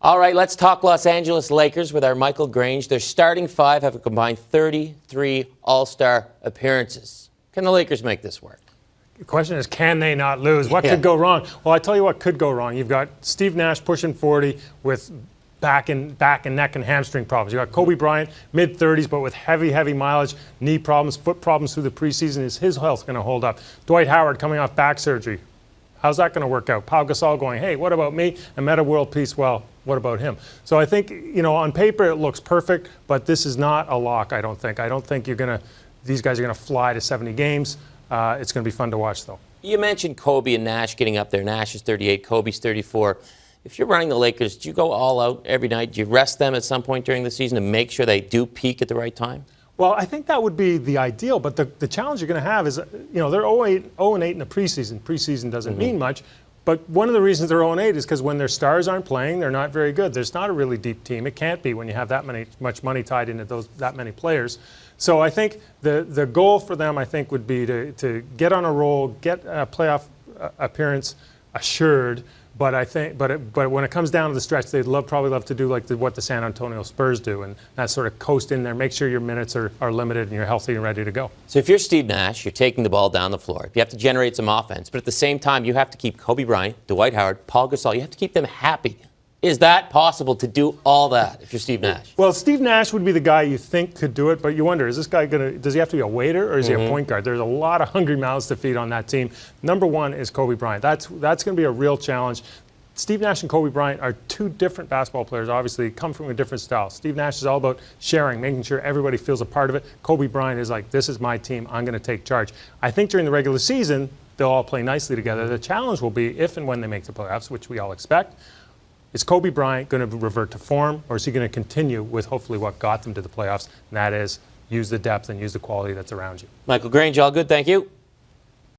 All right, let's talk Los Angeles Lakers with our Michael Grange. Their starting five have a combined 33 All-Star appearances. Can the Lakers make this work? The question is, can they not lose? What could go wrong? Well, I tell you what could go wrong. You've got Steve Nash pushing 40 with back and neck and hamstring problems. You've got Kobe Bryant, mid-30s, but with heavy mileage, knee problems, foot problems through the preseason. Is his health going to hold up? Dwight Howard coming off back surgery. How's that going to work out? Pau Gasol going, hey, what about me? And Metta World Peace, well, what about him? So I think, on paper it looks perfect, but this is not a lock, I don't think. I don't think these guys are going to fly to 70 games. It's going to be fun to watch, though. You mentioned Kobe and Nash getting up there. Nash is 38, Kobe's 34. If you're running the Lakers, do you go all out every night? Do you rest them at some point during the season to make sure they do peak at the right time? Well, I think that would be the ideal, but the challenge you're going to have is, they're 0-8 in the preseason. Preseason doesn't mean much, but one of the reasons they're 0-8 is because when their stars aren't playing, they're not very good. There's not a really deep team. It can't be when you have that much money tied into that many players. So I think the goal for them, I think, would be to get on a roll, get a playoff appearance assured. But when it comes down to the stretch, they'd probably love to do like what the San Antonio Spurs do, and that sort of coast in there, make sure your minutes are limited and you're healthy and ready to go. So if you're Steve Nash, you're taking the ball down the floor. You have to generate some offense, but at the same time, you have to keep Kobe Bryant, Dwight Howard, Pau Gasol. You have to keep them happy. Is that possible to do all that if you're Steve Nash? Well, Steve Nash would be the guy you think could do it, but you wonder, is this guy does he have to be a waiter or is he a point guard? There's a lot of hungry mouths to feed on that team. Number one is Kobe Bryant. That's going to be a real challenge. Steve Nash and Kobe Bryant are two different basketball players, obviously, come from a different style. Steve Nash is all about sharing, making sure everybody feels a part of it. Kobe Bryant is like, this is my team, I'm going to take charge. I think during the regular season, they'll all play nicely together. The challenge will be if and when they make the playoffs, which we all expect. Is Kobe Bryant going to revert to form, or is he going to continue with hopefully what got them to the playoffs, and that is use the depth and use the quality that's around you? Michael Grange, all good, thank you.